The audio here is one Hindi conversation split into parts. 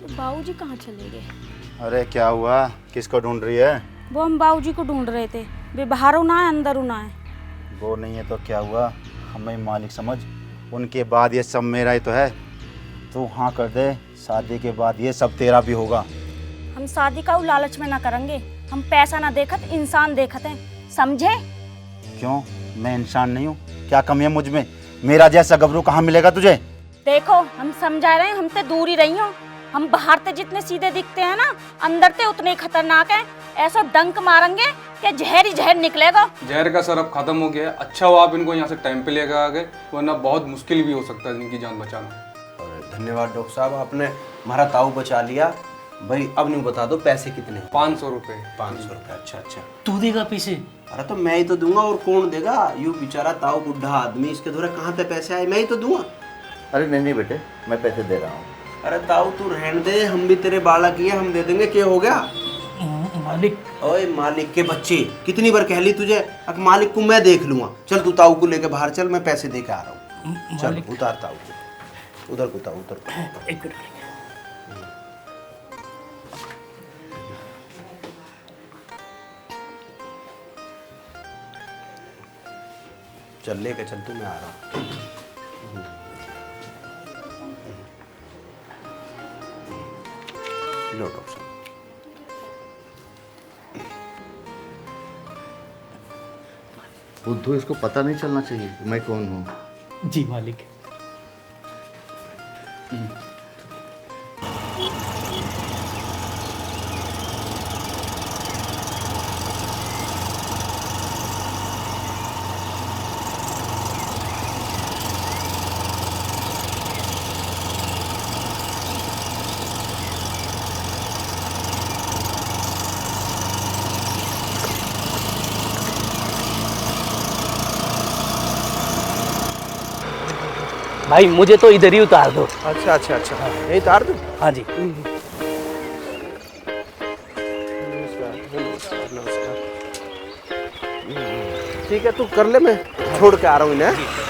तो बाबूजी कहाँ चले गए? अरे क्या हुआ, किसको ढूंढ रही है? वो हम बाबूजी को ढूंढ रहे थे, वे बाहर ना है अंदर ना है। वो नहीं है तो क्या हुआ, हमें मालिक समझ, उनके बाद ये सब मेरा ही तो है। तू हाँ कर दे, शादी के बाद ये सब तेरा भी होगा। हम शादी का लालच में ना करेंगे, हम पैसा ना देखत इंसान देखत हैं, समझे? क्यों, मैं इंसान नहीं हूँ? क्या कमी है मुझ में? मेरा जैसा गबरू कहाँ मिलेगा तुझे? देखो हम समझा रहे हैं, हमसे दूर ही रही हो। हम बाहर से जितने सीधे दिखते हैं ना, अंदर से उतने ही खतरनाक हैं। ऐसा डंक मारेंगे कि जहर ही जहर निकलेगा। जहर का सर अब खत्म हो गया है। अच्छा हुआ आप इनको यहाँ से टाइम पे लेकर आ गए, वरना बहुत मुश्किल भी हो सकता है इनकी जान बचाना। धन्यवाद डॉक्टर साहब, आपने हमारा ताऊ बचा लिया। भाई अब नहीं बता दो पैसे कितने? 500 रुपये। 500 रुपये, अच्छा अच्छा। तू देगा पैसे? अरे तो मैं ही तो दूंगा, और कौन देगा? यू बेचारा ताऊ बुढ़ा आदमी, इसके द्वारा कहाँ पे पैसे आए? मैं ही तो दूंगा। अरे नहीं बेटे, मैं पैसे दे रहा हूँ। अरे ताऊ तू रहने दे, हम भी तेरे बालक ही है, हम दे देंगे। क्या हो गया? मालिक। ओए मालिक के बच्चे, कितनी बार कह ली तुझे? अब मालिक को मैं देख लूंगा। चल तू ताऊ को लेके बाहर चल, मैं पैसे दे के आ रहा हूँ। चल उतार ताऊ को, उधर को ताऊ, उधर। एक मिनट। चल लेके चल तू, मैं आ रहा हूँ। लो डॉक्टर साहब। बुद्धू, इसको पता नहीं चलना चाहिए कि मैं कौन हूँ। जी मालिक। भाई मुझे तो इधर ही उतार दो। अच्छा अच्छा अच्छा, यही तार दूँ? हाँ जी। ठीक है, तू कर ले, मैं छोड़ के आ रहा हूँ इन्हें।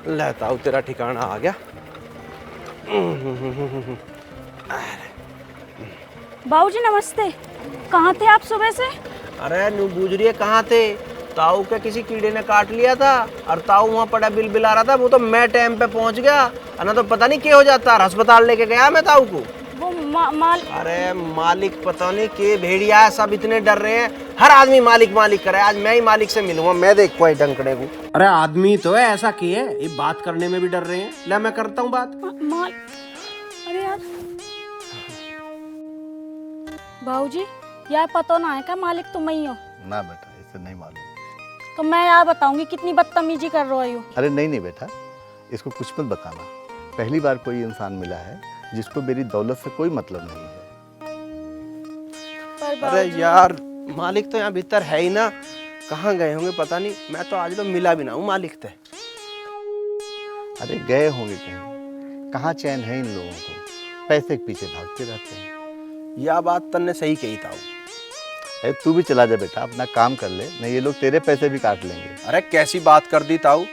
लेता हूँ, तेरा ठिकाना आ गया। बाबूजी नमस्ते, कहाँ थे आप सुबह से? अरे न्यू बूझ रही है, कहाँ थे? ताऊ के किसी कीड़े ने काट लिया था, और ताऊ वहाँ पड़ा बिल बिला रहा था। वो तो मैं टाइम पे पहुँच गया, ना तो पता नहीं क्या हो जाता। अस्पताल लेके गया मैं ताऊ को। वो अरे मालिक पता नहीं के भेड़िया है, सब इतने डर रहे हैं। हर आदमी मालिक मालिक करे। आज मैं ही मालिक से मिलूंगा, मैं देख कोई डंकड़े को। अरे आदमी तो है ऐसा की है, ये बात करने में भी डर रहे हैं। ले मैं करता हूँ बात। अरे यार बाबूजी, यार पता ना है क्या मालिक तुम ही हो? ना बेटा, इसे नहीं मालूम। तो मैं यार बताऊंगी कितनी बदतमीजी कर रहे हो। अरे नहीं बेटा, इसको कुछ मत बताना। पहली बार कोई इंसान मिला है जिसको मेरी दौलत से कोई मतलब नहीं है। अरे यार मालिक तो यहाँ भीतर है ही ना, कहाँ गए होंगे पता नहीं। मैं तो आज तो मिला भी ना हूँ मालिक से। अरे गए होंगे कहीं, कहाँ चैन है इन लोगों को, पैसे के पीछे भागते रहते हैं। यह बात तन्ने सही कही था। अरे तू भी चला जा बेटा, अपना काम कर ले, नहीं ये लोग तेरे पैसे भी काट लेंगे। अरे कैसी बात कर दी ताऊ,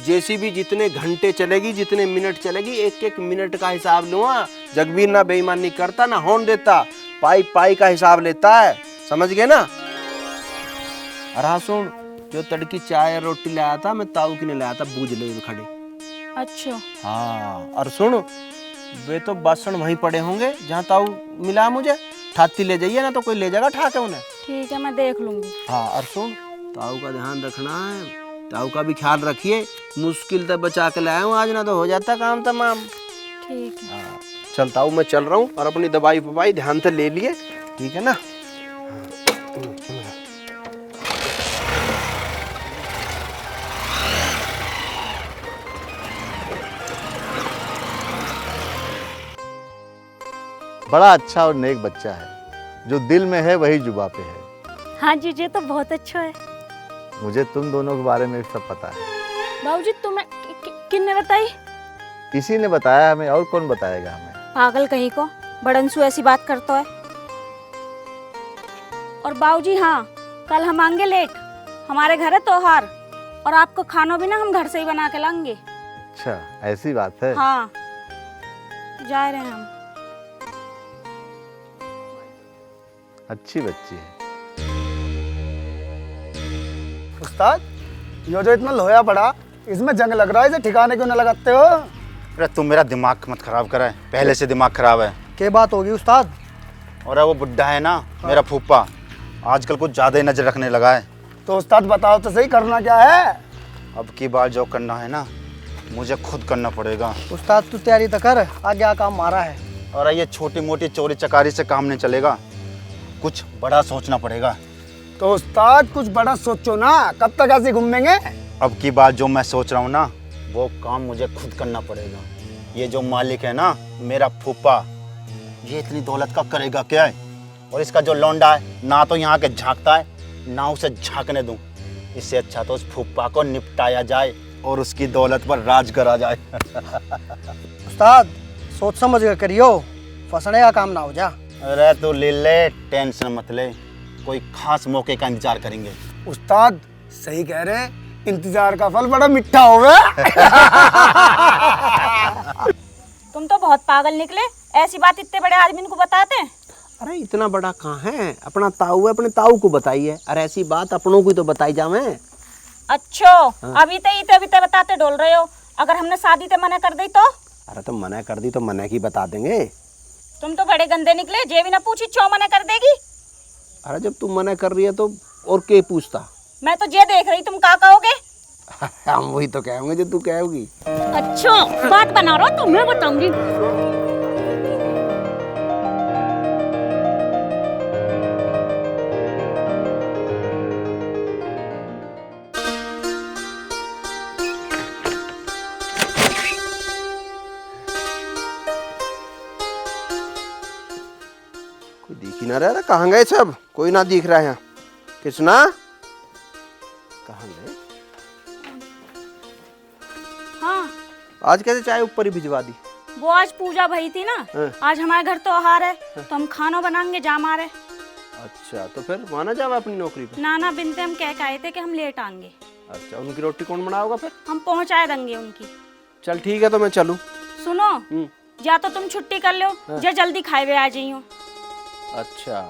जैसी भी जितने घंटे चलेगी, जितने मिनट चलेगी, एक एक मिनट का हिसाब लूँगा। जगबीर ना बेईमानी करता ना होन देता, पाई पाई का हिसाब लेता है, समझ गए ना? अरे हाँ सुन, जो तड़की चाय और रोटी लाया था मैं ताऊ की नहीं लाया था, बूझ ले खड़े। अच्छा हाँ, और सुन, वे तो बासन वहीं पड़े होंगे जहाँ ताऊ मिला मुझे। ठाती ले जाइए ना तो कोई ले जाएगा ठा के उन्हें। ठीक है, मैं देख लूंगी। हाँ, और सुन, ताऊ का ध्यान रखना है, ताऊ का भी ख्याल रखिए। मुश्किल तक बचा के लाया हूँ आज, ना तो हो जाता काम तमाम। ठीक है। हाँ चल ताऊ, मैं चल रहा हूँ, और अपनी दवाई फवाई ध्यान से ले लिए, ठीक है ना? बड़ा अच्छा और नेक बच्चा है, जो दिल में है वही जुबा पे है। हाँ जी, ये तो बहुत अच्छा है। मुझे तुम दोनों के बारे में सब पता है। बाबूजी तुम्हें किसने बताई? इसी ने बताया हमें, और कौन बताएगा हमें। पागल कहीं को, बड़नसू ऐसी बात करता है। और बाबूजी हाँ, कल हम आएंगे लेट, हमारे घर है त्योहार, और आपको खाना भी ना हम घर से ही बना के लाएंगे। अच्छा ऐसी बात है। हाँ, जा रहे हैं हम। अच्छी बच्ची है। उस्ताद, ये जो इतना लोया पड़ा, इसमें जंग लग रहा है, इसे ठिकाने क्यों न लगाते हो? अरे तुम मेरा दिमाग मत खराब करा है, पहले से दिमाग खराब है। क्या बात होगी उस्ताद? और वो बुड्ढा है ना मेरा फूफा, आजकल कुछ ज़्यादा ही नज़र रखने लगा है। तो उस्ताद बताओ तो सही, करना क्या है? अब की बार जो करना है ना, मुझे खुद करना पड़ेगा। उस्ताद तू तैयारी तो कर, आगे आ काम मारा है। और ये छोटी मोटी चोरी चकारी से काम नहीं चलेगा, कुछ बड़ा सोचना पड़ेगा। तो उस्ताद कुछ बड़ा सोचो ना, कब तक ऐसे घूमेंगे? अब की बार जो मैं सोच रहा हूँ ना, वो काम मुझे खुद करना पड़ेगा। ये जो मालिक है ना मेरा फूफा, ये इतनी दौलत का करेगा क्या है? और इसका जो लौंडा है ना, तो यहाँ के झांकता है ना उसे झांकने दूं। इससे अच्छा तो उस फूफा को निपटाया जाए और उसकी दौलत पर राज करा जाए। उस्ताद सोच समझ कर करियो, फंसने का काम ना हो जा। अरे तू ले, टेंशन मत ले, कोई खास मौके का इंतजार करेंगे। उस्ताद सही कह रहे, इंतजार का फल बड़ा मीठा होगा। तुम तो बहुत पागल निकले, ऐसी बात इतने बड़े आदमी को बताते हैं। अरे इतना बड़ा कहाँ है, अपना ताऊ है, अपने ताऊ को बताइए। अरे ऐसी बात अपनों को तो बताई जावे। अच्छा अभी तो बताते डोल रहे हो, अगर हमने शादी ते मना कर दी तो? अरे तो मना कर दी तो मना की बता देंगे। तुम तो बड़े गंदे निकले, जे भी ना पूछी क्यों मना कर देगी। अरे जब तुम मना कर रही है तो और के पूछता। मैं तो ये देख रही, तुम क्या कहोगे? हम वही तो कहेंगे जो तू कहोगी। अच्छा बात बना रहा हो तो मैं बताऊंगी। कोई दिख ही ना रहा। कहाँ गए सब? कोई ना दिख रहा है यहाँ। कृष्णा कहाँ गए? हाँ, आज कैसे चाय ऊपर ही भिजवा दी? वो आज पूजा भई थी ना, आज हमारे घर त्योहार है, तो हम खाना बनाएंगे जा मारे। अच्छा तो फिर माना जावा अपनी नौकरी पे। नाना बिनते हम कह के आए थे कि हम लेट आएंगे। अच्छा उनकी रोटी कौन बनाओगा फिर? हम पहुंचाए देंगे उनकी। चल ठीक है तो मैं चलूँ। सुनो, या तो तुम छुट्टी कर लो, या जल्दी खाए हुए आ जाइयो। अच्छा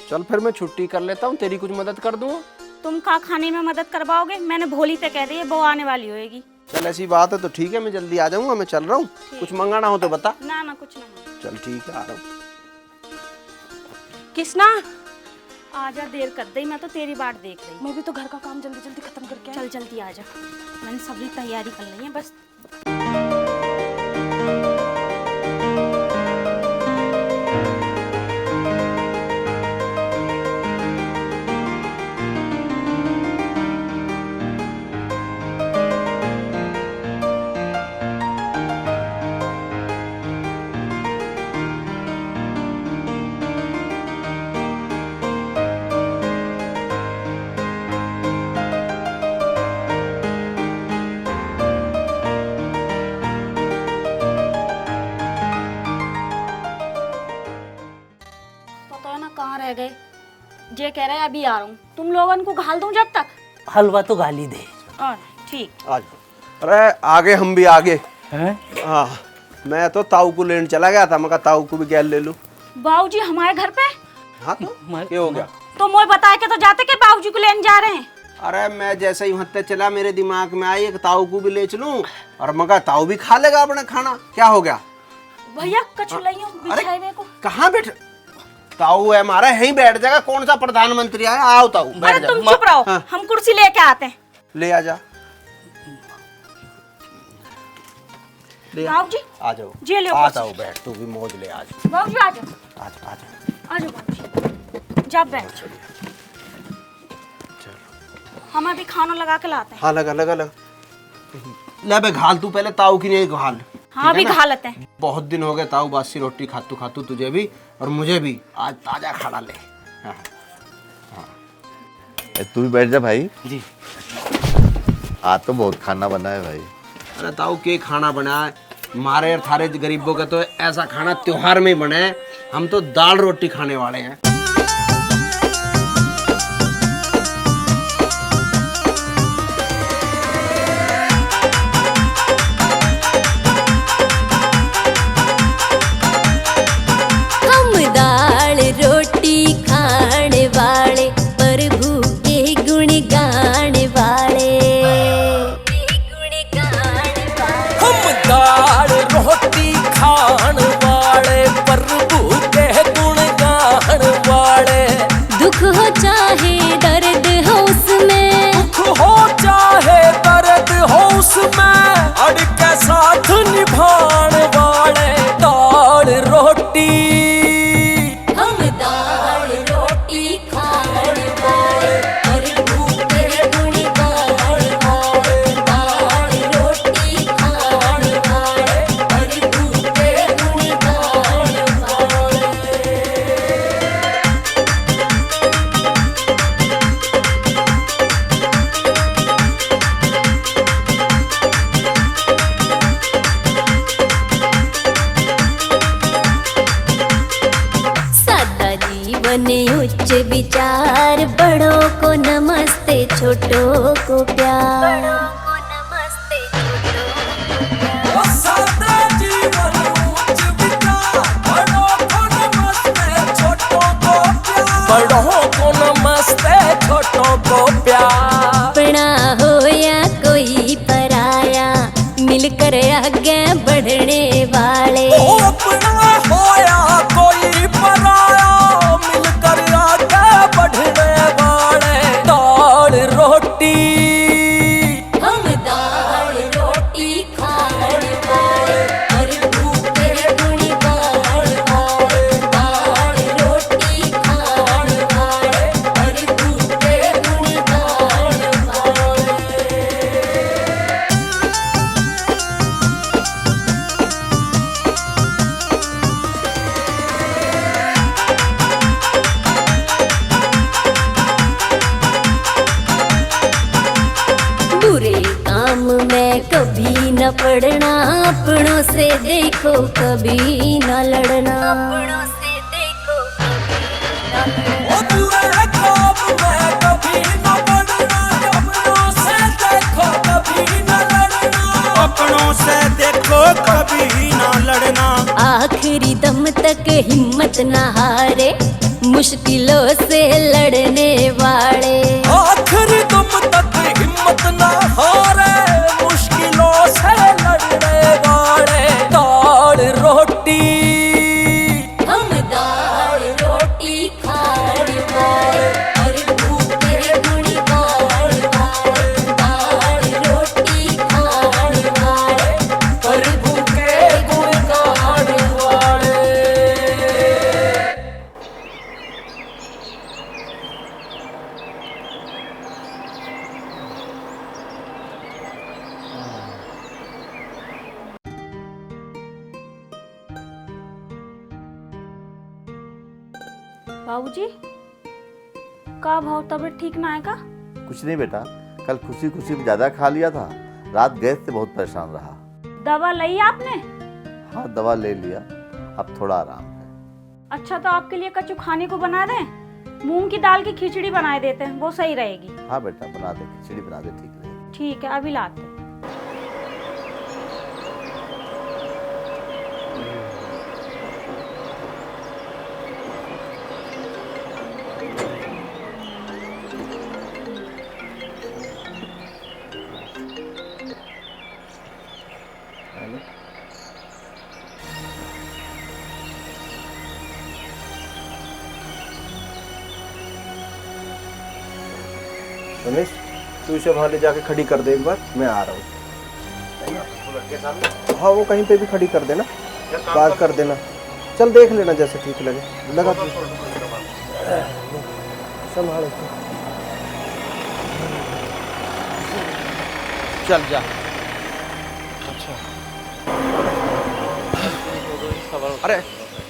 चल फिर मैं छुट्टी कर लेता हूँ, तेरी कुछ मदद कर दूँ। तुम का खाने में मदद करवाओगे? मैंने भोली ते कह दी है, वो आने वाली होएगी। चल ऐसी बात है तो ठीक है, मैं जल्दी आ जाऊंगा। मैं चल रहा हूँ, कुछ मंगाना हो तो बता। ना ना कुछ नहीं। चल ठीक है, आ रहा हूँ। किसना आजा, देर कर दी, मैं तो तेरी बाट देख रही। मैं भी तो घर का काम जल्दी जल्दी खत्म करके चल जल्दी आजा, मैंने सभी तैयारी कर ली है बस। कहाँ रह गए? जे कह रहे हैं अभी आ रहा हूँ, तुम लोगन को घाल दूं जब तक? हलवा तो गाली दे। और ठीक। आज अरे आगे हम भी आगे हैं? हाँ, मैं तो ताऊ को लेने चला गया था, मैं कहा ताऊ को भी गैल ले लूं। बाबूजी हमारे घर पे? हाँ तो क्या हो गया? तो मोए बता के तो जाते कि बाबूजी को लेने जा रहे हैं। अरे मैं जैसे ही वहाँ चला, मेरे दिमाग में आई एक ताऊ को भी ले चलूं, और मैं कहा ताऊ भी खा लेगा अपना खाना। क्या हो गया भैया? कछु लाइयो बिछाए हुए को। कहाँ बैठ? ताऊ है हमारा, यहीं बैठ जाएगा। कौन सा प्रधानमंत्री आया? आओ ताऊ बैठ अरे जा। तुम चुप रहो, हम कुर्सी लेके आते हैं। ले आ जा, ले आ बाबूजी आ जाओ। जे लो आ कुर्सी। ताऊ बैठ, तू भी मौज ले आज। बाबूजी आ जाओ, आज आज आ जाओ बाबूजी, जा बैठ। हम अभी खाना लगा के लाते हैं। हाँ लगा लगा लगा। ले बे घाल, तू पहले ताऊ की नहीं घाल। हाँ अभी खा लेते हैं। बहुत दिन हो गए ताऊ बासी रोटी खातू खातू, तुझे भी और मुझे भी। आज ताजा खाना ले। हाँ। तू भी बैठ जा भाई जी। आज तो बहुत खाना बना है भाई। अरे ताऊ के खाना बनाए, मारे और थारे गरीबों का तो ऐसा खाना त्योहार में ही बने, हम तो दाल रोटी खाने वाले हैं। हम दाल रोटी खाने वाले, प्रभु के गुण गाने वाले। हम दाल रोटी खान वाले, प्रभु के गुण गान वाले। दुख हो चाहे दर्द हो उसमें, दुख हो चाहे दर्द हो उसमें, अड़ के साथ निभान वाले। दाल रोटी हम दाल रोटी खाने वाले, प्रभु के गुण गाने वाले। दाल रोटी खाने वाले, प्रभु के गुण गाने वाले। सादा जीवन उच्च विचार, बड़ों को नमस्ते छोटों को प्यार। ओ सादा जीवन उच्च विचार, बड़ों को नमस्ते छोटों को प्यार। बड़ों को नमस्ते छोटों को प्यार। अपना हो या कोई पराया, मिलकर आगे बढ़ने वाले। ओ अपना होया कोई पराया, मिलकर आगे बढ़ने वाले। दाल रोटी हम दाल रोटी खाने वाले, प्रभु के गुण गाने वाले। दाल रोटी खाने वाले, प्रभु के गुण गाने वाले। बुरे काम में कभी न पड़ना, अपनों से देखो कभी न लड़ना। अपनों से देखो ओ बुरे काम में कभी न पड़ना, अपनों से देखो कभी न लड़ना। अपनों से देखो कभी न लड़ना। आखिरी दम तक हिम्मत न हारे, मुश्किलों से लड़ने वाले। आखिरी दम तक हिम्मत न हारे, मुश्किलों से लड़ने वाले। दाल रोटी हम दाल रोटी खाने वाले, प्रभु के गुण गाने वाले। दाल रोटी खाने वाले, प्रभु के गुण गाने वाले। बाबूजी, का भाव तबीयत ठीक ना है का? कुछ नहीं बेटा, कल खुशी खुशी में ज्यादा खा लिया था, रात गैस से बहुत परेशान रहा। दवा ली आपने? हाँ दवा ले लिया, अब थोड़ा आराम है। अच्छा तो आपके लिए कच्चू खाने को बना दें? मूंग की दाल की खिचड़ी बनाए देते हैं, वो सही रहेगी। हाँ बेटा बना दे, खिचड़ी बना दे, ठीक रहेगी। ठीक है, अभी लाते हैं। रमेश तू इसे वहाँ ले जाके खड़ी कर दे, एक बार मैं आ रहा हूँ। हाँ वो कहीं पे भी खड़ी कर देना, बात कर देना। चल देख लेना जैसे ठीक लगे, लगा संभाल इसको। चल जा। अच्छा अरे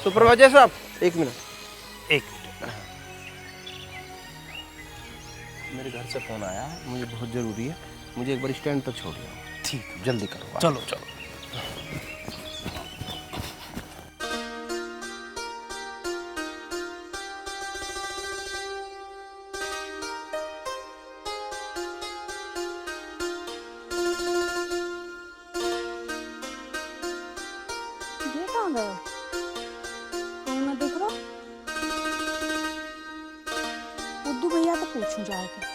सुपरवाइजर साहब एक मिनट। मेरे घर से फोन आया, मुझे बहुत जरूरी है, मुझे एक बार स्टैंड तक छोड़ दो। ठीक, जल्दी करो। चलो चलो। बुद्धू भैया तो पूछूं जाके।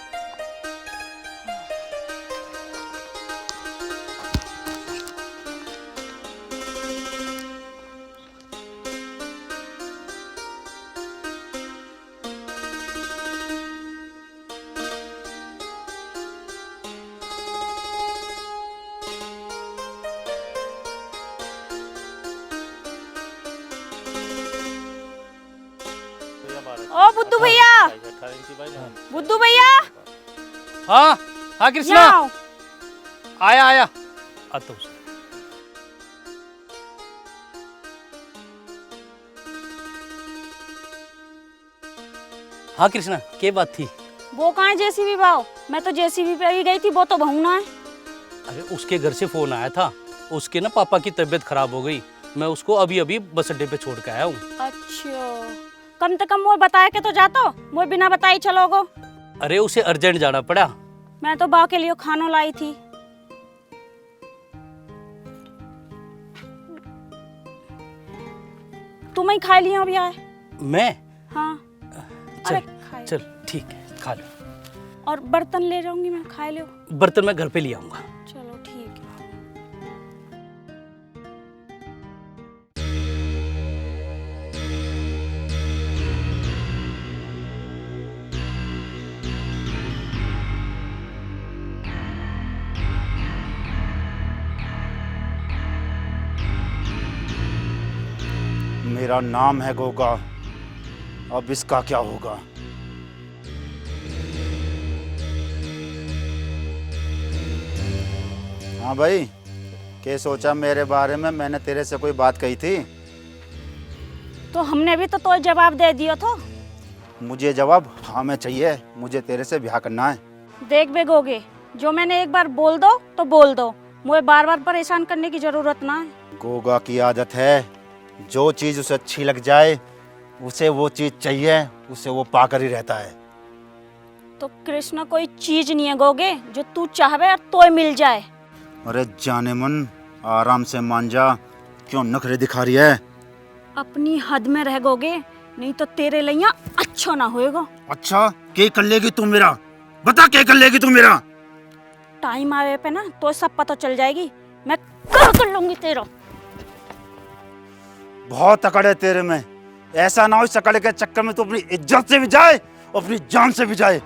ओ बुद्धू भैया, बुद्धू भैया, हाँ हाँ कृष्णा, यहाँ आओ। आया आया आता हूँ। हाँ कृष्णा, क्या बात थी? वो कहाँ है जेसीबी भाव? मैं तो जेसीबी पे ही गई थी, वो तो भहुना है। अरे उसके घर से फोन आया था, उसके ना पापा की तबीयत खराब हो गई, मैं उसको अभी अभी बस अड्डे पे छोड़ के आया हूँ। अच्छा, कम से कम वो बताया के तो जातो, वो बिना बताई चलोगो। अरे उसे अर्जेंट जाना पड़ा। मैं तो बा के लिए खानो लाई थी। तुम ही खा लिया अभी आए? मैं? हाँ। चल खाए। चल ठीक है, खा लो। और बर्तन ले जाऊंगी मैं, खा लो। बर्तन मैं घर पे ले आऊंगा। चलो ठीक है। मेरा नाम है गोगा, अब इसका क्या होगा? हाँ भाई, क्या सोचा मेरे बारे में? मैंने तेरे से कोई बात कही थी? तो हमने भी तो जवाब दे दिया था। मुझे जवाब हाँ में चाहिए, मुझे तेरे से ब्याह करना है। देख बेगोगे, जो मैंने एक बार बोल दो तो बोल दो, मुझे बार बार परेशान करने की जरूरत ना है। गोगा की आदत है, जो चीज उसे अच्छी लग जाए उसे वो चीज चाहिए, उसे वो पाकर ही रहता है। तो कृष्ण कोई चीज नहीं है गोगे जो तू चाहवे और तोय मिल जाए। अरे जाने मन, आराम से मान जा, क्यों नखरे दिखा रही है? अपनी हद में रह गोगे, नहीं तो तेरे लिए अच्छा ना होएगा। अच्छा, क्या कर लेगी तू मेरा? बता क्या कर लेगी तू मेरा? टाइम आवे पे ना तो सब पता चल जाएगी, मैं कर लूंगी तेरा। बहुत अकड़ है तेरे में, ऐसा ना हो इस अकड़ के चक्कर में तो अपनी इज्जत से भी जाए और अपनी जान से भी जाए।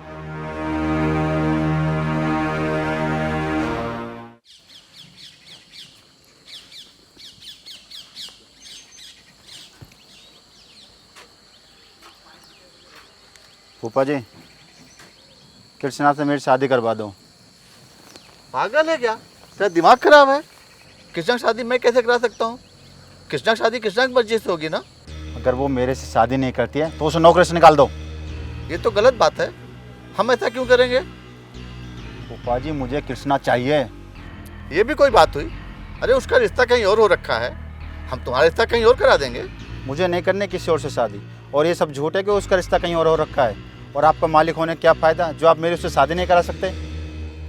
फूफा जी, कृष्णा से मेरी शादी करवा दो। पागल है क्या? तेरा दिमाग खराब है? कृष्णा की शादी मैं कैसे करा सकता हूँ? कृष्णा की शादी कृष्णा की मर्जी से होगी ना। अगर वो मेरे से शादी नहीं करती है तो उसे नौकरी से निकाल दो। ये तो गलत बात है, हम ऐसा क्यों करेंगे? फूफा जी, मुझे कृष्णा चाहिए। ये भी कोई बात हुई? अरे उसका रिश्ता कहीं और हो रखा है, हम तुम्हारा रिश्ता कहीं और करा देंगे। मुझे नहीं करने किसी और से शादी, और ये सब झूठ है कि उसका रिश्ता कहीं और हो रखा है। और आपका मालिक होने क्या फ़ायदा जो आप मेरे उससे शादी नहीं करा सकते?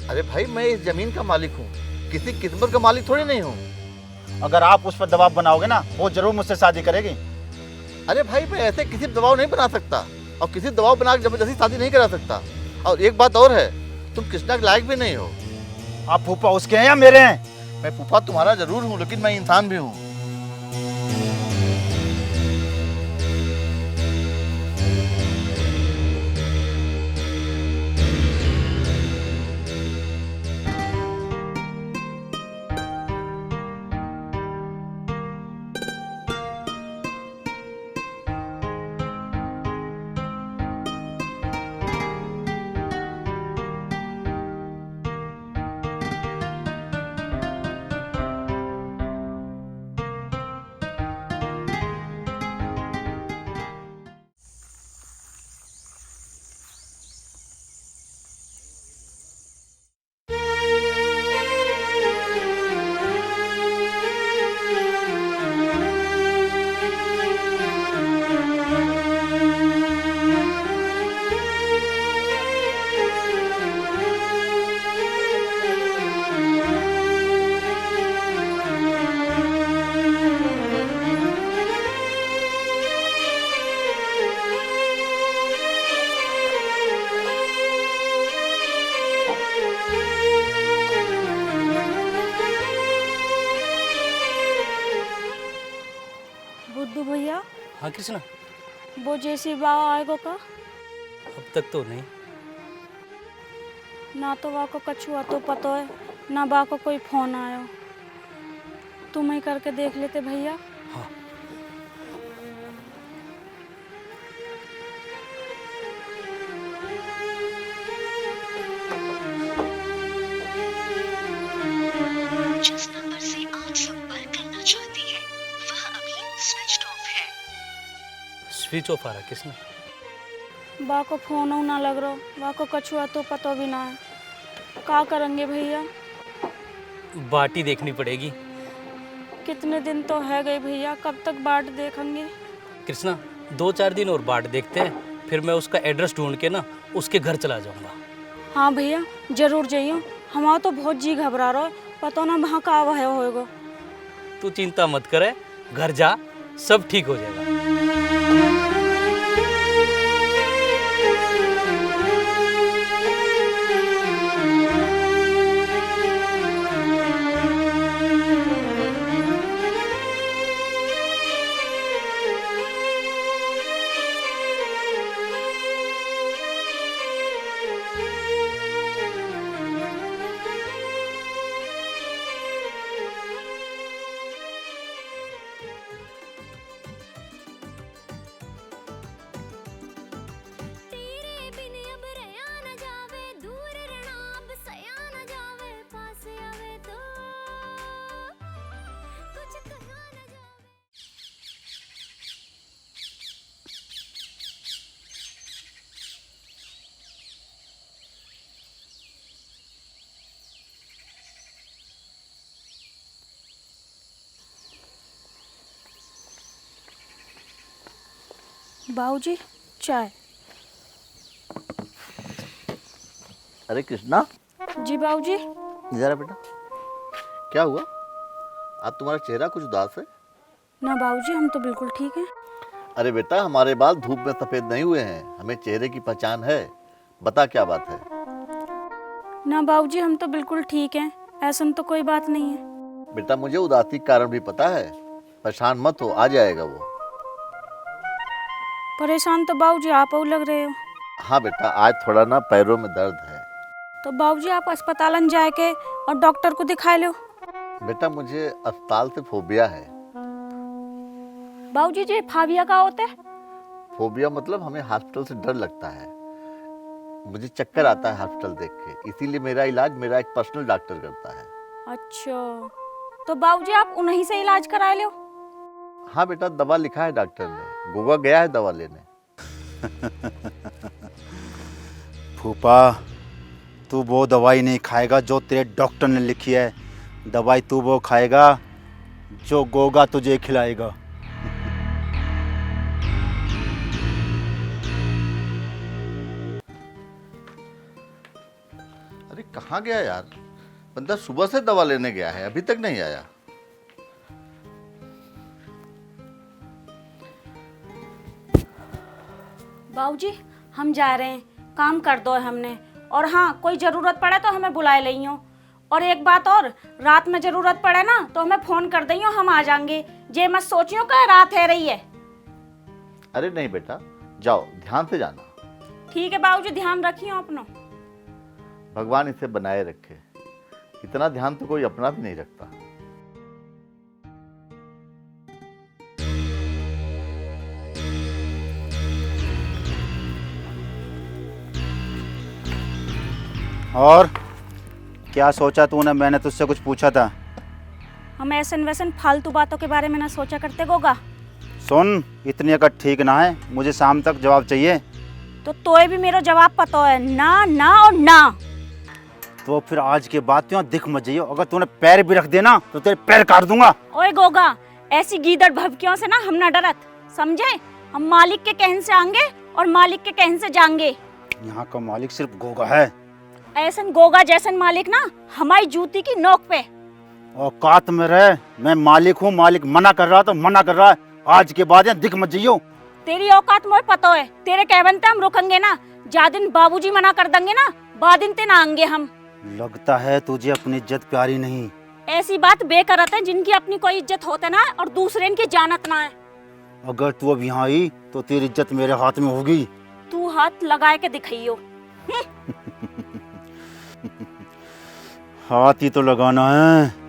अरे भाई, मैं इस जमीन का मालिक हूँ, किसी किस्मत का मालिक थोड़ी नहीं हूँ। अगर आप उस पर दबाव बनाओगे ना, वो जरूर मुझसे शादी करेगी। अरे भाई, मैं ऐसे किसी पर दबाव नहीं बना सकता और किसी दबाव बना के जबरदस्ती शादी नहीं करा सकता। और एक बात और है, तुम कृष्णा के लायक भी नहीं हो। आप फूफा उसके हैं या मेरे हैं? मैं फूफा तुम्हारा जरूर हूँ, लेकिन मैं इंसान भी हूँ। हाँ कृष्णा, वो जैसी बा आएगो का अब तक तो नहीं। ना तो बा को कछुआ तो पतो है, ना बा को कोई फोन आयो। तुम ही करके देख लेते भैया। हाँ। जिस नंबर से आप संपर्क करना चाहती है वह अभी स्विच ऑफ है। स्विच ऑफ आ रहा कृष्णा। बा को फोन ना लग रहा, बा को कछुआ तो पतो भी ना है। का करेंगे भैया? बाटी देखनी पड़ेगी। कितने दिन तो है गए भैया, कब तक बाट देखेंगे? कृष्णा 2-4 दिन और बाट देखते हैं, फिर मैं उसका एड्रेस ढूंढ के ना उसके घर चला जाऊंगा। हाँ भैया जरूर जाइयो, हमारा तो बहुत जी घबरा रहा है, पता ना वहाँ का वह होएगा। तू चिंता मत करे, घर जा, सब ठीक हो जाएगा। बाबूजी चाय। अरे कृष्णा, जी बाबूजी। जरा बेटा, क्या हुआ? आज तुम्हारा चेहरा कुछ उदास है। ना बाबूजी, हम तो बिल्कुल ठीक हैं। अरे बेटा, हमारे बाल धूप में सफेद नहीं हुए हैं, हमें चेहरे की पहचान है। बता क्या बात है? ना बाबूजी, हम तो बिल्कुल ठीक हैं, ऐसा तो कोई बात नहीं है। बेटा, मुझे उदासी का कारण भी पता है, परेशान मत हो, आ जाएगा वो। परेशान तो बाबूजी आप और लग रहे हो। हाँ बेटा, आज थोड़ा ना पैरों में दर्द है। तो बाबूजी आप अस्पताल जाए के और डॉक्टर को दिखा लो। बेटा, मुझे अस्पताल से फोबिया है। बाबूजी जी फाबिया का होता है? फोबिया मतलब हमें हॉस्पिटल से डर लगता है, मुझे चक्कर आता है हॉस्पिटल देख के, इसीलिए मेरा इलाज मेरा एक पर्सनल डॉक्टर करता है। अच्छा, तो बाबूजी आप उन्हीं से इलाज करा लो। हाँ बेटा, दवा लिखा है डॉक्टर ने, गोवा गया है दवा लेने। फूफा, तू वो दवाई नहीं खाएगा जो तेरे डॉक्टर ने लिखी है, दवाई तू वो खाएगा जो गोगा तुझे खिलाएगा। अरे कहाँ गया यार? बंदा सुबह से दवा लेने गया है, अभी तक नहीं आया। बाबूजी हम जा रहे हैं, काम कर दो हमने, और हाँ कोई ज़रूरत पड़े तो हमें बुलाए लियो। और एक बात और, रात में ज़रूरत पड़े ना तो हमें फ़ोन कर दियो, हम आ जाएंगे। जे मत सोचियो कि रात है रही है। अरे नहीं बेटा, जाओ, ध्यान से जाना। ठीक है बाबूजी, ध्यान रखियो अपना। भगवान इसे बनाए रखे, इतना ध्यान तो कोई अपना भी नहीं रखता। और क्या सोचा तूने? मैंने तुझसे कुछ पूछा था। हम ऐसन वैसन फालतू बातों के बारे में ना सोचा करते गोगा। सुन, इतनी अगर ठीक ना है, मुझे शाम तक जवाब चाहिए। तो तोय भी मेरा जवाब पता है, ना ना और ना। तो फिर आज के बाद क्यों दिख मत जाइयो, अगर तूने पैर भी रख देना तो तेरे पैर काट दूंगा। ओए गोगा, ऐसी गीदड़ भभकियों से ना हम ना डरत, समझे? हम मालिक के कहने से आएंगे और मालिक के कहने से जाएंगे। यहाँ का मालिक सिर्फ गोगा है। ऐसन गोगा जैसन मालिक ना हमारी जूती की नोक पे। औकात में रहे, मैं मालिक हूँ, मालिक मना कर रहा तो मना कर रहा है। आज के बाद यहाँ दिख मत जाइयो। तेरी औकात मुझे पता है, तेरे कहवन पे हम रुकेंगे ना। जा दिन बाबूजी मना कर देंगे ना, बादिन ते ना आएंगे हम। लगता है तुझे अपनी इज्जत प्यारी नहीं। ऐसी बात बे करत है जिनकी अपनी कोई इज्जत होते ना और दूसरे की जानत ना है। अगर तू अब यहाँ आई तो तेरी इज्जत मेरे हाथ में होगी। तू हाथ लगाए के दिखाइयो। हाथ ही तो लगाना है।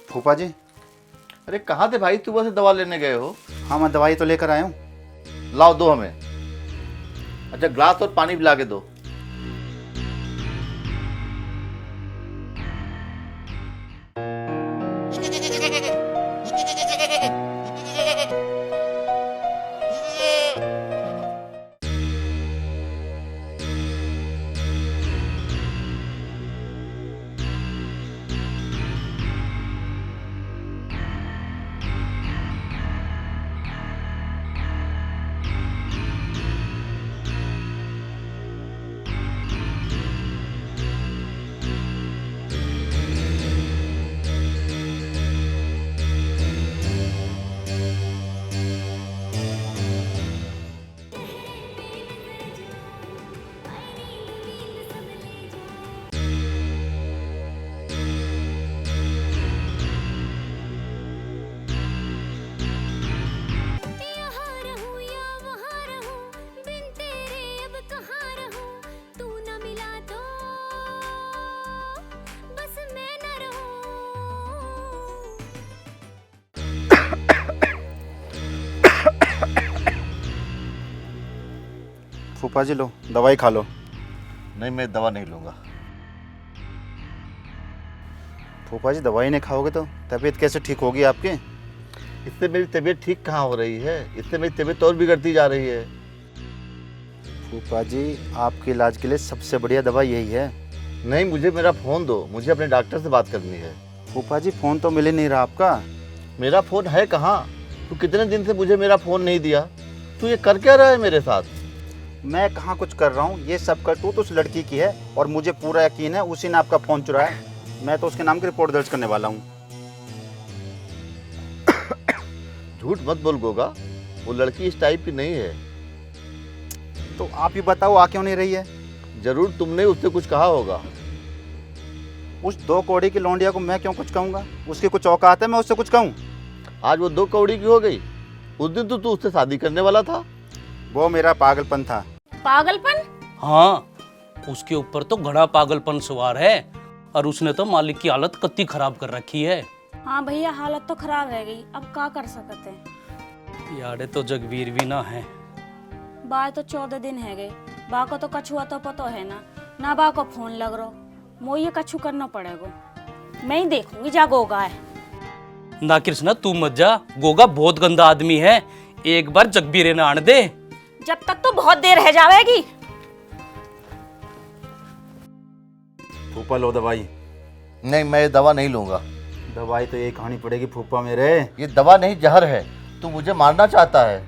फूफा जी। अरे कहाँ थे भाई, सुबह से दवा लेने गए हो? हाँ मैं दवाई तो लेकर आया हूँ। लाओ दो हमें। अच्छा ग्लास और पानी पिला के दो। फूफा जी लो दवाई खा लो। नहीं मैं दवा नहीं लूँगा। फूफा जी दवाई नहीं खाओगे तो तबीयत कैसे ठीक होगी आपकी? इससे मेरी तबीयत ठीक कहाँ हो रही है, इससे मेरी तबीयत और बिगड़ती जा रही है। फूफा जी आपके इलाज के लिए सबसे बढ़िया दवा यही है। नहीं मुझे मेरा फ़ोन दो, मुझे अपने डॉक्टर से बात करनी है। फूफा जी फ़ोन तो मिल ही नहीं रहा आपका। मेरा फ़ोन है कहाँ? तू कितने दिन से मुझे मेरा फ़ोन नहीं दिया? तू ये कर क्या रहा है मेरे साथ? मैं कहाँ कुछ कर रहा हूँ, ये सब करतूत उस लड़की की है और मुझे पूरा यकीन है उसी ने आपका फ़ोन चुराया है। मैं तो उसके नाम की रिपोर्ट दर्ज करने वाला हूँ। झूठ मत बोल गोगा, वो लड़की इस टाइप की नहीं है। तो आप ही बताओ आ क्यों नहीं रही है? जरूर तुमने उससे कुछ कहा होगा। उस 2 कौड़ी की लौंडिया को मैं क्यों कुछ कहूँगा? उसकी कुछ औकात है मैं उससे कुछ कहूँ? आज वो 2 कौड़ी की हो गई, उस दिन तो तू उससे शादी करने वाला था। वो मेरा पागलपन था। पागलपन? हाँ, उसके ऊपर तो घड़ा पागलपन सवार है और उसने तो मालिक की हालत कत्ती खराब कर रखी है। हाँ भैया हालत तो खराब है गई, अब क्या कर सकते हैं। यारे तो जगवीर भी ना है। बाय तो 14 दिन है गए, बा को तो कछुआ तो पतो है ना बा को फोन लग रो, मोये कछु करना पड़ेगा। मैं ही देखूंगी जा गोगा है। ना कृष्णा तू मत जा, गोगा बहुत गंदा आदमी है, एक बार जगबीरे ने आन दे। जब तक तो बहुत देर रह जाएगी। फूफा लो दवाई। नहीं मैं ये दवा नहीं लूँगा। दवाई तो यही खानी पड़ेगी फूफा मेरे। ये दवा नहीं जहर है, तू मुझे मारना चाहता है।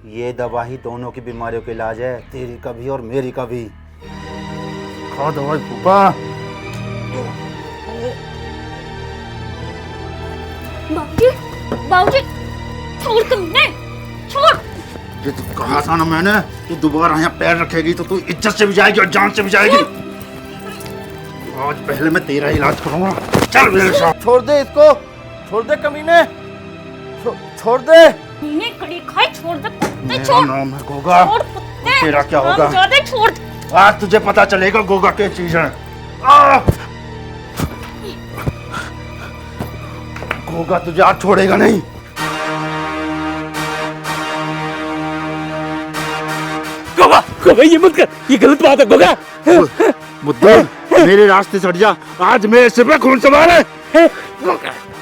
ये दवा ही दोनों की बीमारियों का इलाज है, तेरी का भी और मेरी का भी। खा दवाई फूफा। बाबूजी, बाबूजी, छोड़ तुमने, छोड़। ये तो कहा था ना मैंने, तू दोबारा यहाँ पैर रखेगी तो तू इज्जत से भी जाएगी और जान से भी जाएगी। आज पहले मैं तेरा इलाज करूंगा। चल मेरे साथ। छोड़ दे इसको, छोड़ दे कमीने, छोड़ दे। मीने कड़ी खाए, छोड़ दे कुत्ते, मेरा छोड़। नाम है गोगा। छोड़ कुत्ते। तेरा क्या होगा? हम ज्यादा छोड़। आज तुझे पता चलेगा गोगा क्या चीज है। गोगा तुझे आज छोड़ेगा नहीं। गोगा, गोगा ये मत कर, ये गलत बात है गोगा। मुद्दा मेरे रास्ते से हट जा, आज मेरे सिर पे खून सवार है।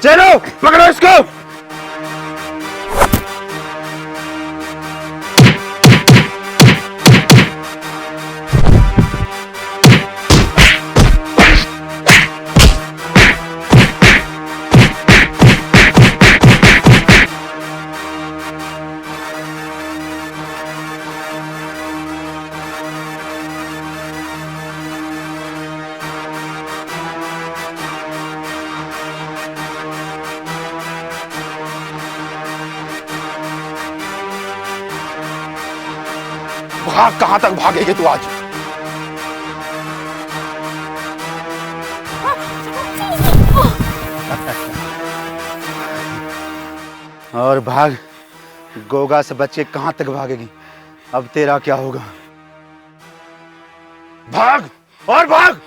चलो पकड़ो इसको। भाग, कहां तक भागेगी तू आज? और भाग, गोगा से बच के कहां तक भागेगी? अब तेरा क्या होगा? भाग और भाग।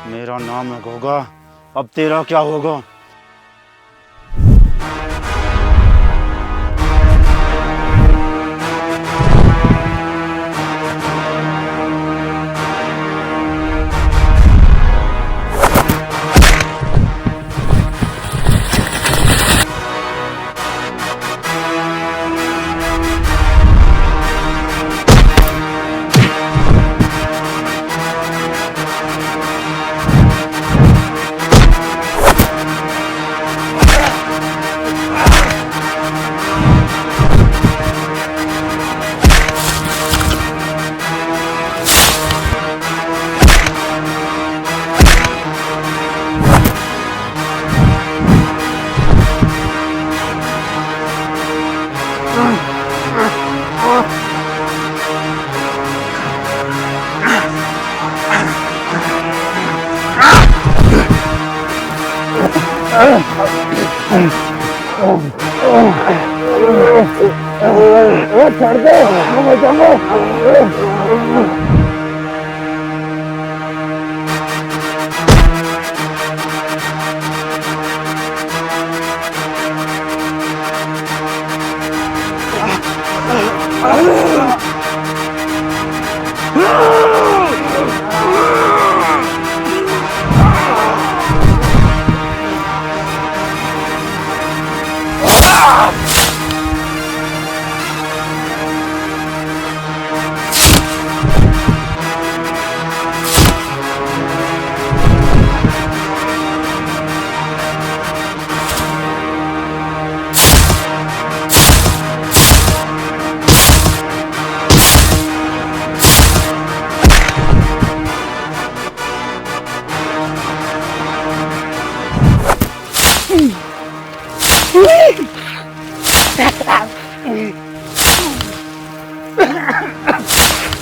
मेरा नाम है गोगा, अब तेरा क्या होगा?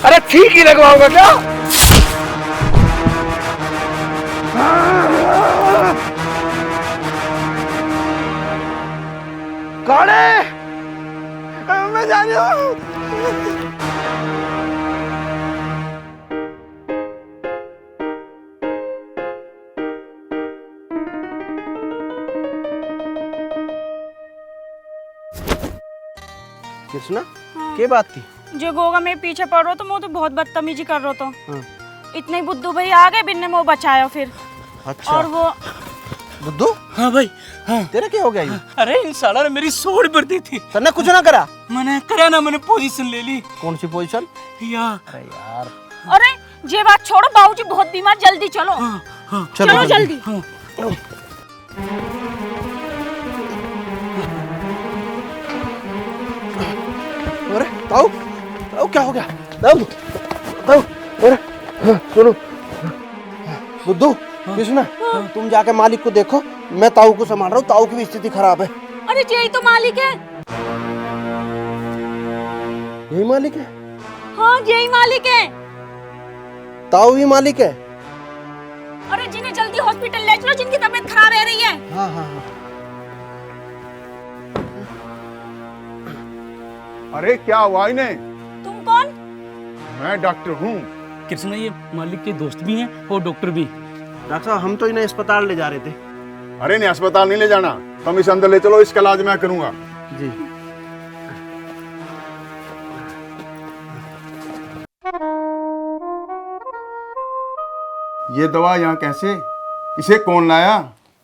अरे ठीक ही लगवाऊंगा क्या? काले, मैं जा रही हूँ। कृष्णा, क्या बात थी? जो गोगा मेरे पीछे पड़ रहा तो मैं तो बहुत बदतमीजी कर रहा था। इतने ही बुद्धू भाई आ गए, बिन्ने में बचाया फिर। अच्छा। और वो बुद्धू? हाँ भाई, हाँ। तेरा क्या हो गया ये? अरे इन साला ने मेरी सोड़ भर दी थी। तन्ने कुछ ना करा? मैंने करा ना, मैंने पोजीशन ले ली। कौन सी पोजीशन? यार। अरे यार। अरे ये बात छोड़ो, बाबूजी बहुत बीमार, जल्दी चलो। चलो जल्दी। अरे ताऊ, ताऊ क्या हो गया? ताऊ, ताऊ, अरे सुनो, बुद्धू, कृष्णा, तुम जाके मालिक को देखो, मैं ताऊ को संभाल रहा हूँ, ताऊ की भी स्थिति खराब है। अरे यही तो मालिक है। यही मालिक है? हाँ यही मालिक है। ताऊ ही मालिक है? अरे जिन्हें जल्दी हॉस्पिटल ले चलो, जिनकी तबीयत खराब है रही है। हाँ हाँ हाँ। अरे क्या हुआ इन्हें? तुम कौन? मैं डॉक्टर हूँ। कृष्णा ये मालिक के दोस्त भी हैं और डॉक्टर भी। डॉक्टर साहब हम तो इन्हें अस्पताल ले जा रहे थे। अरे नहीं, अस्पताल नहीं ले जाना, तुम इसे अंदर ले चलो, इसका इलाज मैं करूंगा। जी। ये दवा यहाँ कैसे? इसे कौन लाया?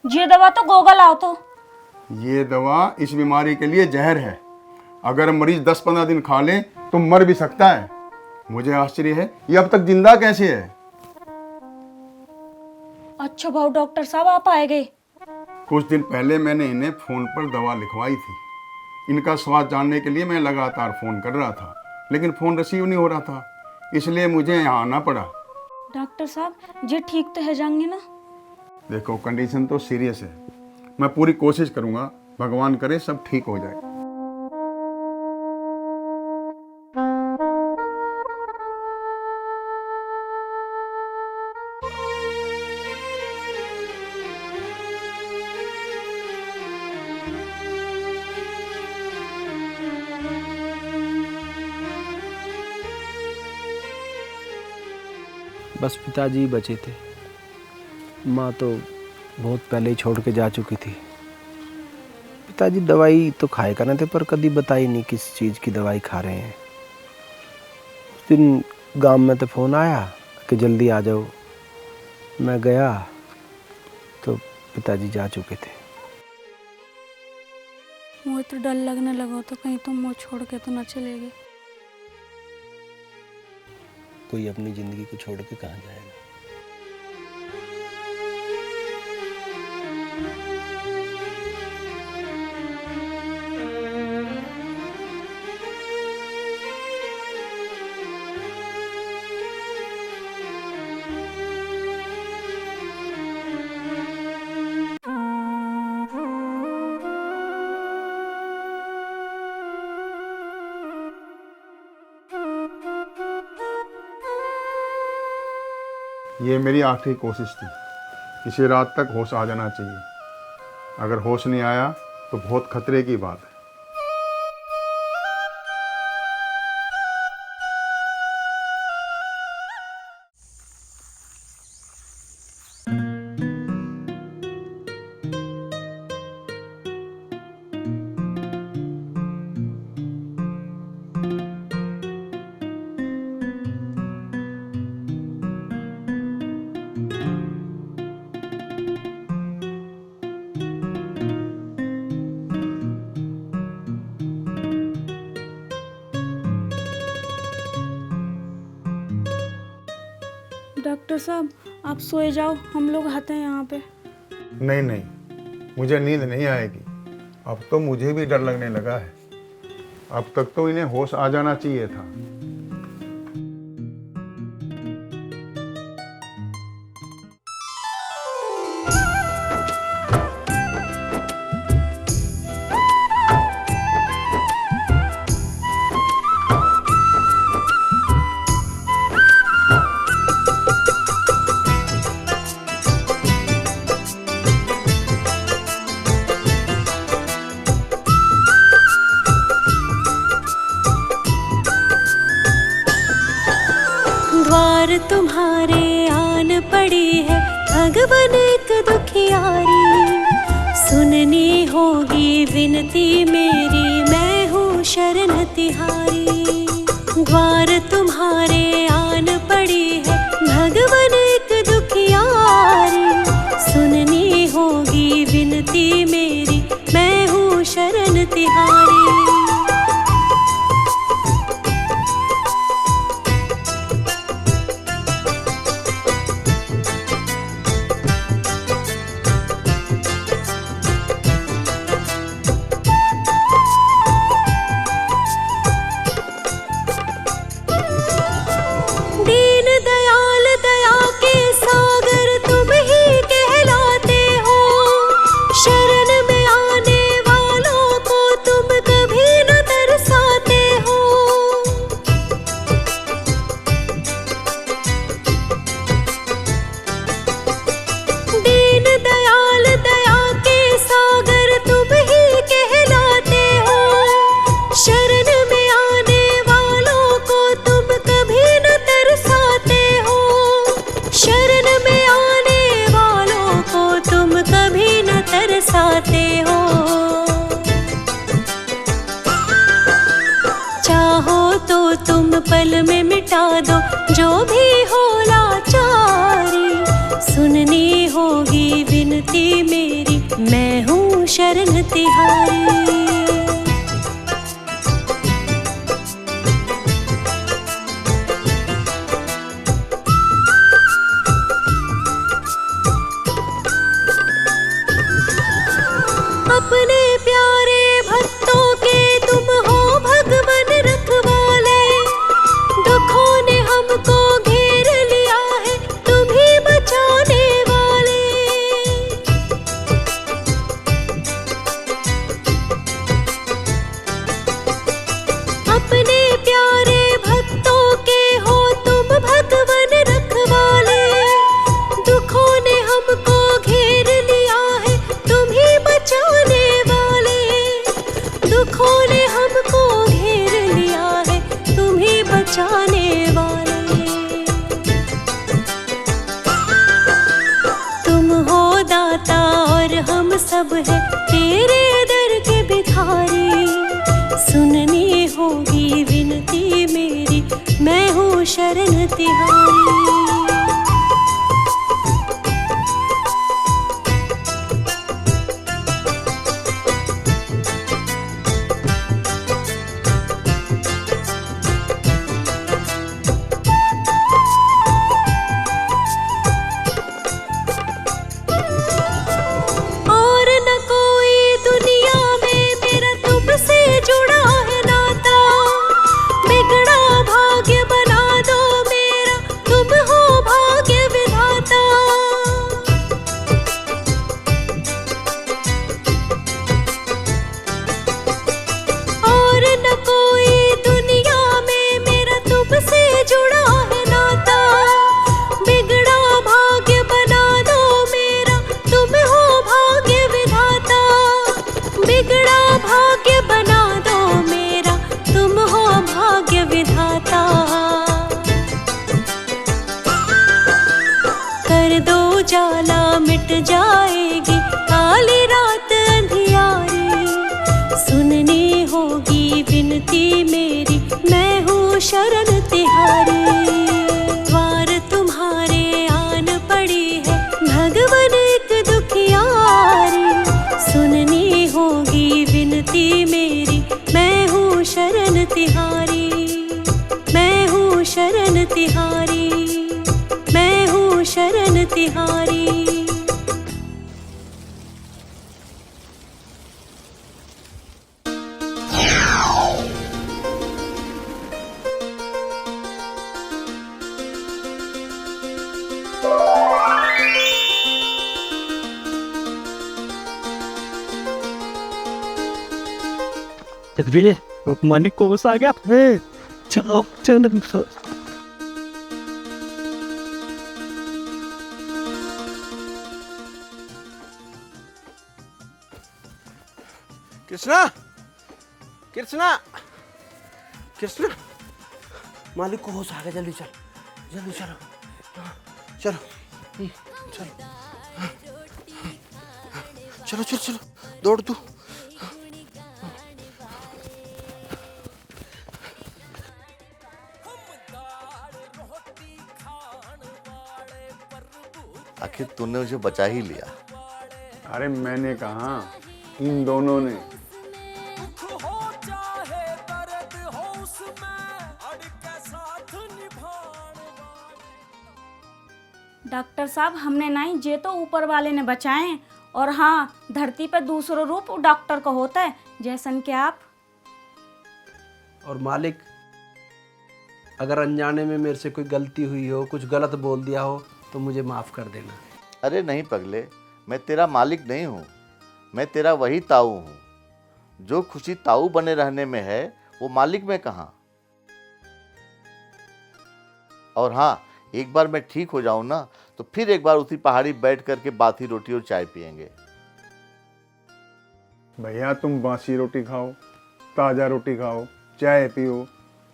ये दवा तो गोगा लाओ तो। ये दवा इस बीमारी के लिए जहर है। अगर मरीज 10-15 दिन खा ले तो मर भी सकता है। मुझे आश्चर्य है ये अब तक जिंदा कैसे है। अच्छा भाऊ डॉक्टर साहब आप आए गए। कुछ दिन पहले मैंने इन्हें फ़ोन पर दवा लिखवाई थी। इनका स्वाद जानने के लिए मैं लगातार फ़ोन कर रहा था, लेकिन फ़ोन रिसीव नहीं हो रहा था, इसलिए मुझे यहाँ आना पड़ा। डॉक्टर साहब ये ठीक तो है जाएंगे ना? देखो कंडीशन तो सीरियस है, मैं पूरी कोशिश करूँगा, भगवान करे सब ठीक हो जाए। बस पिताजी बचे थे। माँ तो बहुत पहले ही छोड़ के जा चुकी थी। पिताजी दवाई तो खाए करने थे पर कभी बताई नहीं किस चीज़ की दवाई खा रहे हैं। उस दिन गांव में तो फ़ोन आया कि जल्दी आ जाओ। मैं गया तो पिताजी जा चुके थे। मुझे तो डर लगने लगा तो कहीं तुम मुझे छोड़ के तो न चले गए। कोई अपनी ज़िंदगी को छोड़ के कहाँ जाएगा। ये मेरी आखिरी कोशिश थी। इसी रात तक होश आ जाना चाहिए। अगर होश नहीं आया तो बहुत खतरे की बात है। डॉक्टर साहब आप सोए जाओ, हम लोग आते हैं यहाँ पे। नहीं नहीं, मुझे नींद नहीं आएगी। अब तो मुझे भी डर लगने लगा है। अब तक तो इन्हें होश आ जाना चाहिए था। द्वार तुम्हारे आन पड़ी है भगवन एक दुखियारी। सुननी होगी विनती मेरी, मैं हूँ शरण तिहारी। द्वार तुम्हारे आन पड़ी है भगवन एक दुखियारी। सुननी होगी विनती मेरी, मैं हूँ शरण तिहारी। पल में मिटा दो जो भी हो लाचारी। सुननी होगी विनती मेरी, मैं हूँ शरण तिहारी। अपने प्यारे भक्तों के तुम हो भगवन रखवाले, दुखों ने हमको घेर लिया है तुम ही बचाने वाले। अपने प्यारे भक्तों के हो तुम भगवन रखवाले, दुखों ने हमको घेर लिया है तुम ही बचाने वाले। दुखों ने हमको घेर लिया है तुम ही बचाने वाले। तुम हो दाता और हम सब है तेरे दर के भिखारी। सुननी होगी विनती मेरी, मैं हूँ शरण तिहारी। और न कोई दुनिया में मेरा तुमसे जुड़ा है नाता। बिगड़ा भाग्य बना दो मेरा, तुम हो भाग्य विधाता। और न कोई दुनिया में मेरा तुमसे जुड़ा है नाता। बिगड़ा भाग्य बना दो मेरा, तुम हो भाग्य विधाता। बिगड़ा भाग्य बना दो मेरा, तुम हो भाग्य विधाता। कर दो जाला मिट जाएगी काली रात अंधियारी। सुननी होगी विनती मेरी, मैं हूँ शरण तिहारी। द्वार तुम्हारे आन पड़ी है भगवन एक दुखियारी। सुननी होगी विनती मेरी, मैं हूँ शरण तिहारी। मैं हूँ शरण तिहारी, मैं हूँ शरण तिहारी। जगवीर मानिक को गुस्सा आ गया है। चलो चलो कृष्णा, कृष्णा, कृष्णा, मालिक को होश आ गया। जल्दी चल, जल्दी चलो, चलो, चलो, चलो, चलो, चलो, दौड़ तू। आखिर तूने मुझे बचा ही लिया। अरे मैंने कहा इन दोनों ने। डॉक्टर साहब हमने नहीं, जे तो ऊपर वाले ने बचाए। और हाँ, धरती पे दूसरा रूप डॉक्टर का होता है, जैसन के आप। और मालिक, अगर अनजाने में मेरे से कोई गलती हुई हो, कुछ गलत बोल दिया हो, तो मुझे माफ़ कर देना। अरे नहीं पगले, मैं तेरा मालिक नहीं हूँ, मैं तेरा वही ताऊ हूँ। जो खुशी ताऊ बने रहने में है, वो मालिक में कहाँ। और हाँ, एक बार मैं ठीक हो जाऊँ ना, तो फिर एक बार उसी पहाड़ी बैठ करके बासी रोटी और चाय पियेंगे। भैया तुम बासी रोटी खाओ, ताज़ा रोटी खाओ, चाय पियो,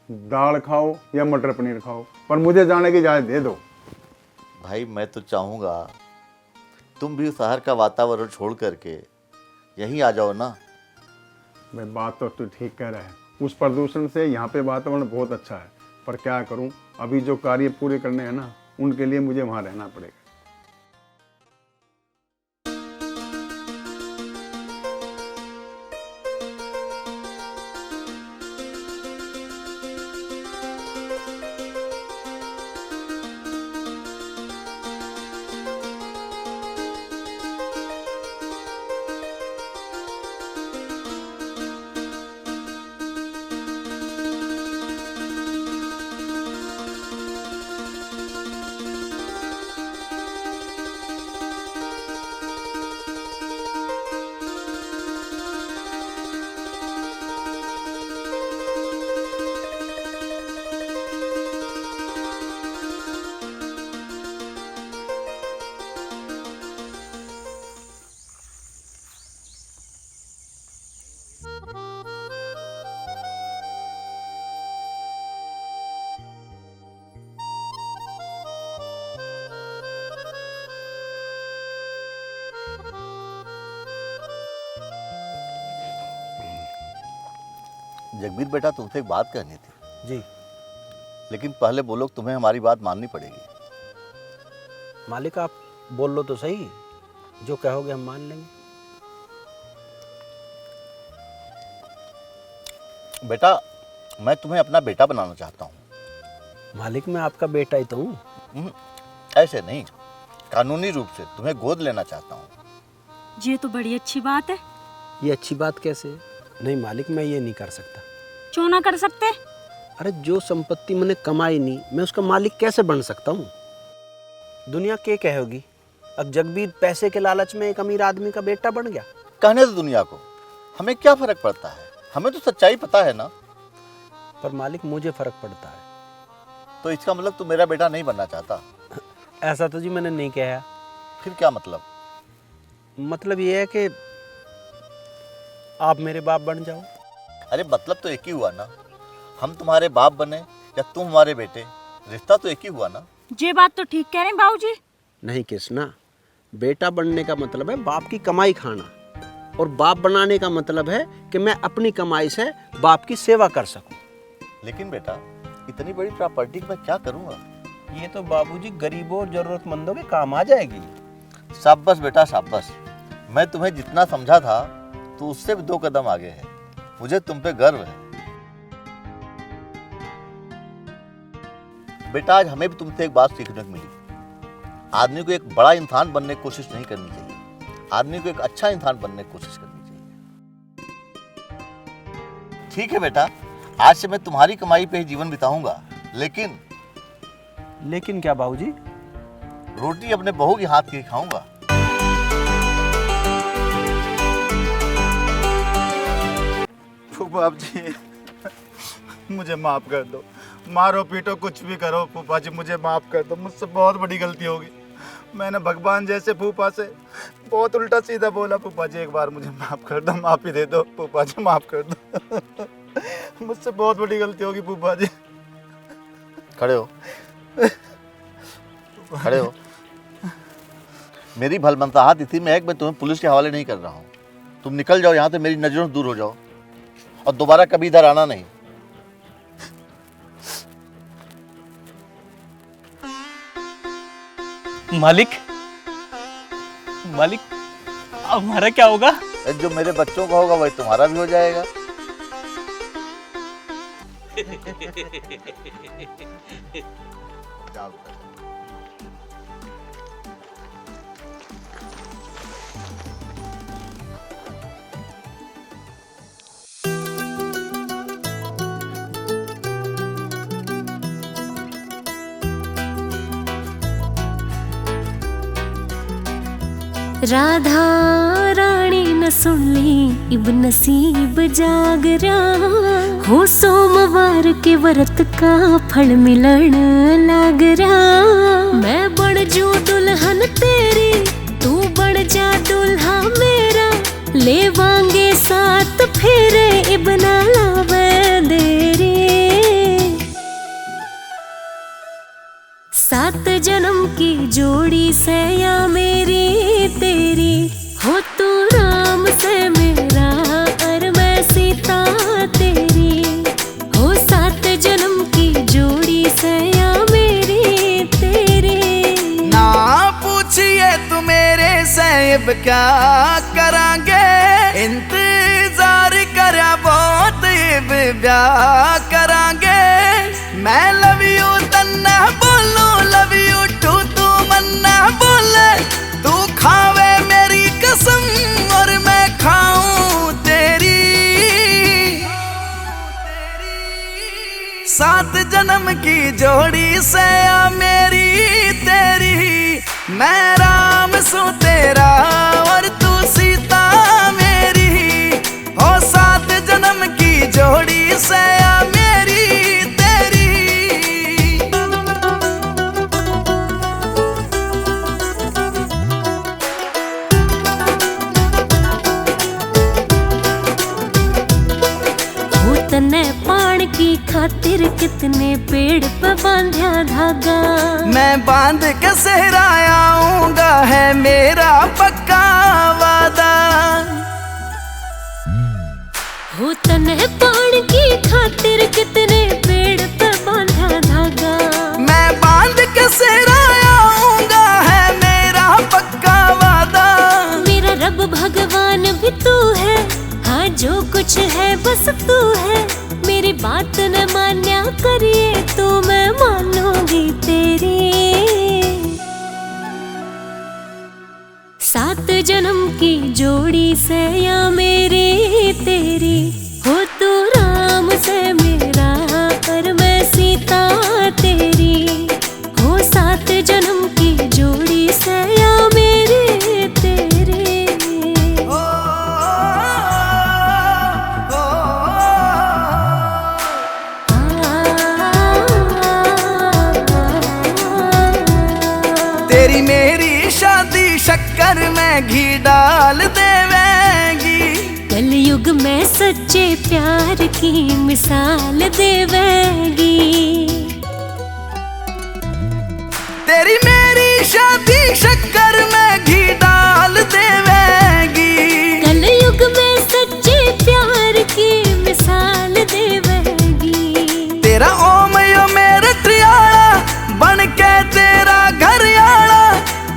दाल खाओ या मटर पनीर खाओ, पर मुझे जाने की इजाज़त दे दो। भाई मैं तो चाहूँगा तुम भी शहर का वातावरण छोड़ करके यहीं आ जाओ ना। मैं बात तो तू ठीक कह रहा है, उस प्रदूषण से यहाँ पे वातावरण बहुत अच्छा है, पर क्या करूँ, अभी जो कार्य पूरे करने हैं ना, उनके लिए मुझे वहाँ रहना पड़ेगा। जगबीर बेटा, तुमसे एक बात कहनी थी। जी लेकिन पहले बोलो, तुम्हें हमारी बात माननी पड़ेगी। मालिक आप बोल लो तो सही, जो कहोगे हम मान लेंगे। बेटा, मैं तुम्हें अपना बेटा बनाना चाहता हूँ। मालिक मैं आपका बेटा ही तो हूँ। ऐसे नहीं, कानूनी रूप से तुम्हें गोद लेना चाहता हूँ। ये तो बड़ी अच्छी बात है। ये अच्छी बात कैसे? नहीं मालिक, मैं ये नहीं कर सकता। क्यों ना कर सकते? अरे जो संपत्ति मैंने कमाई नहीं, मैं उसका मालिक कैसे बन सकता हूँ? दुनिया क्या कहेगी? अब जगबीर पैसे के लालच में एक अमीर आदमी का बेटा बन गया। कहने दो दुनिया को, हमें क्या फर्क पड़ता है? हमें तो सच्चाई पता है ना। पर मालिक मुझे फर्क पड़ता है। तो इसका मतलब तू मेरा बेटा नहीं बनना चाहता? ऐसा तो जी मैंने नहीं कहा। फिर क्या मतलब? मतलब ये है कि आप मेरे बाप बन जाओ। अरे मतलब तो एक ही हुआ ना, हम तुम्हारे बाप बने या तुम हमारे बेटे, रिश्ता तो एक ही हुआ ना। ये बात तो ठीक कह रहे हैं बाबूजी। नहीं कृष्णा, बेटा बनने का मतलब है बाप की कमाई खाना, और बाप बनाने का मतलब है कि मैं अपनी कमाई से बाप की सेवा कर सकूं। लेकिन बेटा, इतनी बड़ी प्रॉपर्टी मैं क्या करूंगा? ये तो बाबूजी गरीबों और जरूरतमंदों के काम आ जाएगी। शाबाश बेटा शाबाश। मैं तुम्हें जितना समझा था तो उससे भी 2 कदम आगे है। मुझे तुम पे गर्व है बेटा। आज हमें भी तुमसे एक बात सीखने को मिली। आदमी को एक बड़ा इंसान बनने की कोशिश नहीं करनी चाहिए, आदमी को एक अच्छा इंसान बनने की कोशिश करनी चाहिए। ठीक है बेटा, आज से मैं तुम्हारी कमाई पे ही जीवन बिताऊंगा, लेकिन क्या बाबूजी? रोटी अपने बहू के हाथ की खाऊंगा। फूफा जी, मुझे माफ कर दो। मारो पीटो कुछ भी करो फूफा जी, मुझे माफ कर दो। मुझसे बहुत बड़ी गलती होगी। मैंने भगवान जैसे फूफा से बहुत उल्टा सीधा बोला। फूफा जी एक बार मुझे माफ कर दो, माफी दे दो फूफा जी, माफ कर दो। मुझसे बहुत बड़ी गलती होगी फूफा जी। खड़े हो, खड़े हो। मेरी भलमनसाहत इसी में है कि मैं तुम्हें पुलिस के हवाले नहीं कर रहा हूँ। तुम निकल जाओ यहाँ से, मेरी नजरों से दूर हो जाओ और दोबारा कभी इधर आना नहीं। मालिक, मालिक अब हमारा क्या होगा? जो मेरे बच्चों का होगा वही तुम्हारा भी हो जाएगा। जाओ। राधा रानी न सुन ली इब नसीब जागरा हो, सोमवार के व्रत का फल मिलन लाग रहा। मैं बन जू दुल्हन तेरी, तू बन जा दुल्हा मेरा, लेवांगे साथ फेरे इब ना लावे देरी। 7 जन्म की जोड़ी से या मेरी तेरी, हो तू राम से मेरा और मैं सीता तेरी। हो 7 जन्म की जोड़ी से या मेरी तेरी। ना पूछिए तू मेरे से अब क्या करांगे, इंतजार करा बहुत अब ब्याह करांगे। मैं लव यू तन्ना बोलूं, लव यू टू तू मन्ना बोले। तू खावे मेरी कसम और मैं खाऊं तेरी। 7 जन्म की जोड़ी से आ मेरी तेरी। मैं राम सू तेरा और तू सीता मेरी। हो 7 जन्म की जोड़ी से आ मेरी तेरी। कितने पेड़ पे बांधा धागा। मैं बांध के सहरायाऊंगा है मेरा पक्का वादा। हो तने पान की खातिर कितने पेड़ पे बांधा धागा। मैं बांध के सहरायाऊंगा है मेरा पक्का वादा। मेरा रब भगवान भी तू है, हाँ जो कुछ है बस तू है। मेरी बात न मान्या करिए तो मैं मानूंगी तेरी। 7 जन्म की जोड़ी से या मेरी तेरी। हो तू राम से मेरा पर मैं सीता तेरी। हो 7 जन्म की जोड़ी से या मेरी तेरी। तेरी मेरी शादी शक्कर में घी डाल देवेंगी। कलयुग में सच्चे प्यार की मिसाल देवेंगी। तेरी मेरी शादी शक्कर में घी डाल देवेंगी। कलयुग में सच्चे प्यार की मिसाल देवेंगी। तेरा ओम यो मेरे त्रियाला बन के तेरा घर आला।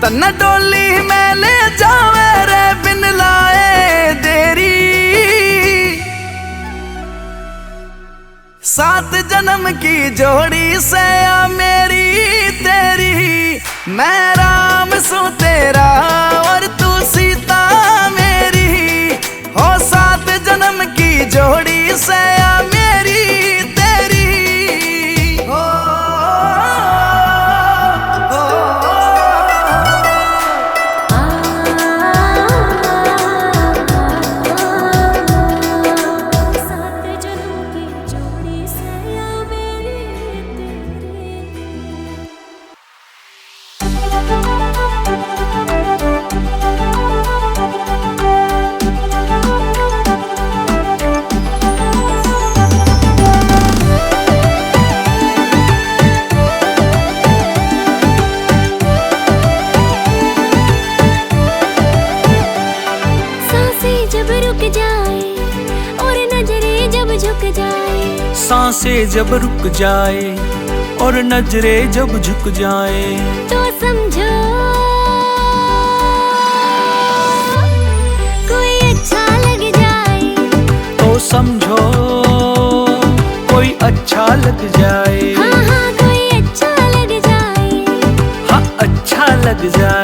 तन्ना डोली में ले जावे रे बिन लाए देरी। 7 जन्म की जोड़ी से या मेरी तेरी। मैं राम सू तेरा और तू सीता मेरी। हो 7 जन्म की जोड़ी से या मेरी तेरी। हो सांसें जब रुक जाए और नजरें जब झुक जाए तो समझो कोई अच्छा लग जाए। तो समझो कोई अच्छा लग जाए। हाँ हाँ कोई अच्छा लग जाए। हाँ अच्छा लग जाए।